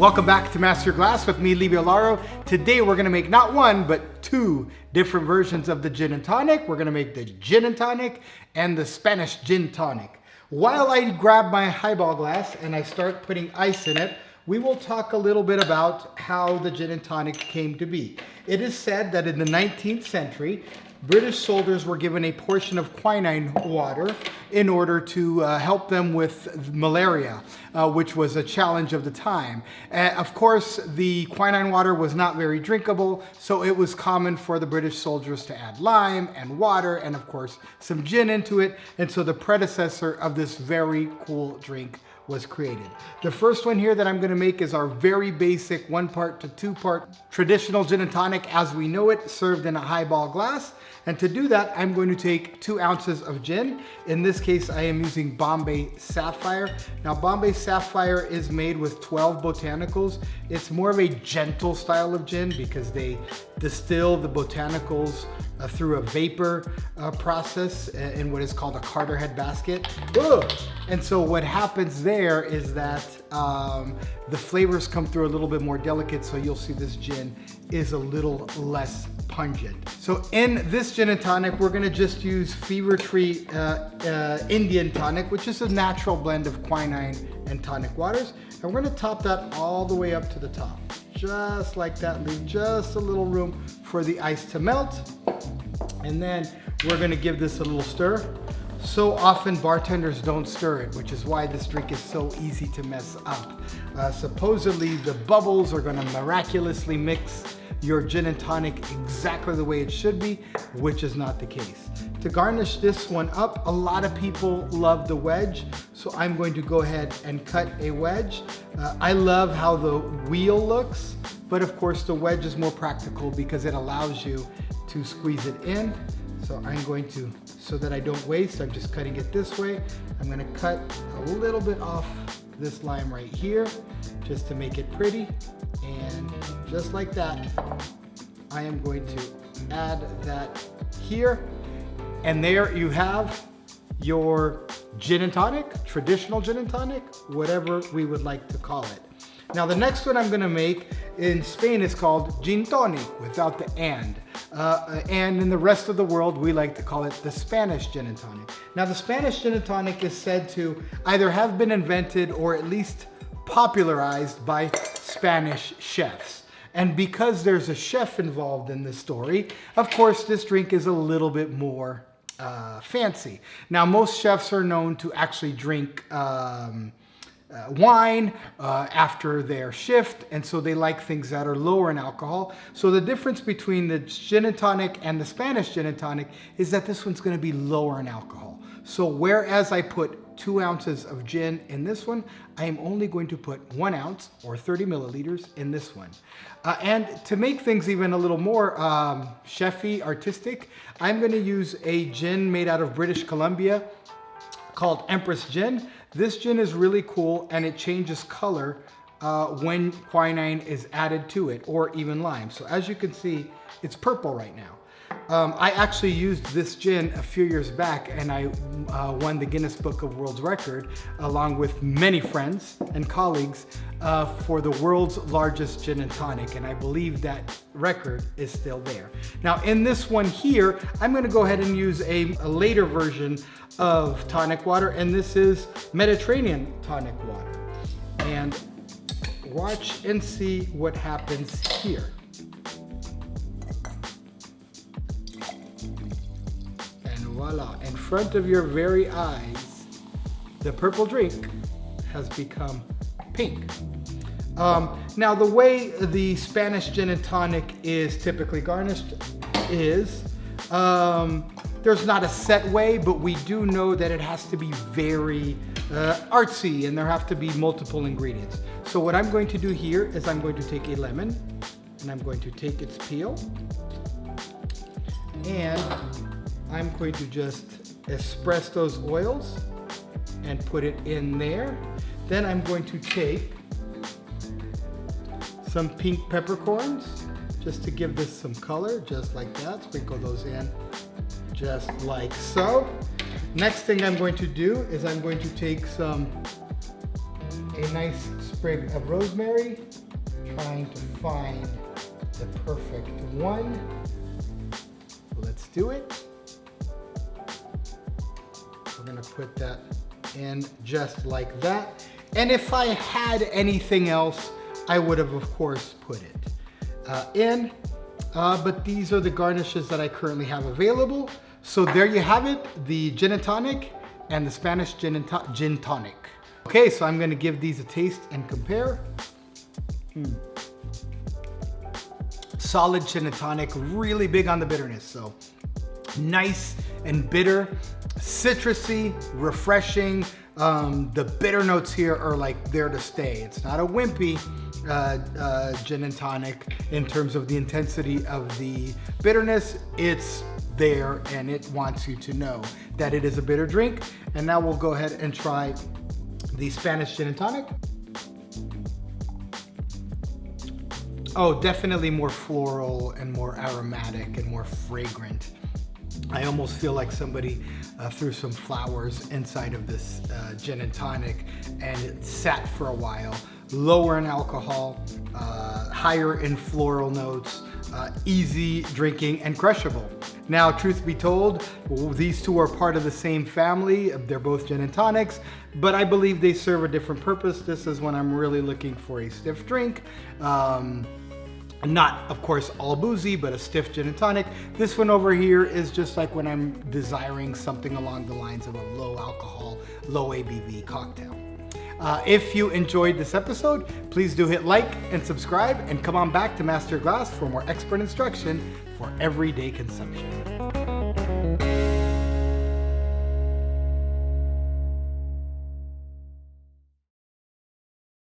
Welcome back to Master Your Glass with me, Livio Lauro. Today we're gonna make not one, but two different versions of the gin and tonic. We're gonna make the gin and tonic and the Spanish gin tonic. While I grab my highball glass and I start putting ice in it, we will talk a little bit about how the gin and tonic came to be. It is said that in the 19th century, British soldiers were given a portion of quinine water in order to help them with malaria, which was a challenge of the time. Of course, the quinine water was not very drinkable, so it was common for the British soldiers to add lime and water and, of course, some gin into it. And so the predecessor of this very cool drink was created. The first one here that I'm gonna make is our very basic 1 part to 2 part traditional gin and tonic as we know it, served in a highball glass. And to do that, I'm going to take 2 ounces of gin. In this case, I am using Bombay Sapphire. Now, Bombay Sapphire is made with 12 botanicals. It's more of a gentle style of gin because they distill the botanicals through a vapor process in what is called a Carter head basket. Ugh. And so what happens there is that the flavors come through a little bit more delicate, so you'll see this gin is a little less pungent. So in this gin and tonic, we're gonna just use Fever Tree Indian tonic, which is a natural blend of quinine and tonic waters. And we're gonna top that all the way up to the top. Just like that, leave just a little room for the ice to melt. And then we're gonna give this a little stir. So often bartenders don't stir it, which is why this drink is so easy to mess up. Supposedly the bubbles are gonna miraculously mix your gin and tonic exactly the way it should be, which is not the case. To garnish this one up, a lot of people love the wedge, so I'm going to go ahead and cut a wedge. I love how the wheel looks, but of course the wedge is more practical because it allows you to squeeze it in. So I'm going to, so that I don't waste, I'm just cutting it this way. I'm gonna cut a little bit off this lime right here, just to make it pretty. And just like that, I am going to add that here. And there you have your gin and tonic, traditional gin and tonic, whatever we would like to call it. Now the next one I'm gonna make in Spain is called Gin Tonic without the and. And in the rest of the world, we like to call it the Spanish Gin and Tonic. Now the Spanish Gin and Tonic is said to either have been invented or at least popularized by Spanish chefs. And because there's a chef involved in this story, of course, this drink is a little bit more fancy. Now, most chefs are known to actually drink wine after their shift, and so they like things that are lower in alcohol. So the difference between the gin and tonic and the Spanish gin and tonic is that this one's going to be lower in alcohol. So whereas I put 2 ounces of gin in this one, I am only going to put 1 ounce or 30 milliliters in this one. And to make things even a little more chefy, artistic, I'm going to use a gin made out of British Columbia called Empress Gin. This gin is really cool and it changes color when quinine is added to it, or even lime. So as you can see, it's purple right now. I actually used this gin a few years back and I won the Guinness Book of World Record along with many friends and colleagues for the world's largest gin and tonic, and I believe that record is still there. Now in this one here, I'm gonna go ahead and use a later version of tonic water, and this is Mediterranean tonic water. And watch and see what happens here. Voila, in front of your very eyes, the purple drink has become pink. Now the way the Spanish gin and tonic is typically garnished is, there's not a set way, but we do know that it has to be very artsy and there have to be multiple ingredients. So what I'm going to do here is I'm going to take a lemon and I'm going to take its peel and I'm going to just express those oils and put it in there. Then I'm going to take some pink peppercorns just to give this some color, just like that. Sprinkle those in just like so. Next thing I'm going to do is I'm going to take a nice sprig of rosemary. Trying to find the perfect one. Let's do it. We're gonna put that in just like that. And if I had anything else, I would have, of course, put it in. But these are the garnishes that I currently have available. So there you have it, the gin and tonic and the Spanish gin tonic. Okay, so I'm gonna give these a taste and compare. Solid gin and tonic, really big on the bitterness. So nice and bitter, citrusy, refreshing. The bitter notes here are like there to stay. It's not a wimpy gin and tonic in terms of the intensity of the bitterness. It's there and it wants you to know that it is a bitter drink. And now we'll go ahead and try the Spanish gin and tonic. Oh, definitely more floral and more aromatic and more fragrant. I almost feel like somebody threw some flowers inside of this gin and tonic and it sat for a while. Lower in alcohol, higher in floral notes, easy drinking and crushable. Now, truth be told, these two are part of the same family. They're both gin and tonics, but I believe they serve a different purpose. This is when I'm really looking for a stiff drink. Not, of course, all boozy, but a stiff gin and tonic. This one over here is just like when I'm desiring something along the lines of a low alcohol, low ABV cocktail. If you enjoyed this episode, please do hit like and subscribe and come on back to Master Glass for more expert instruction for everyday consumption.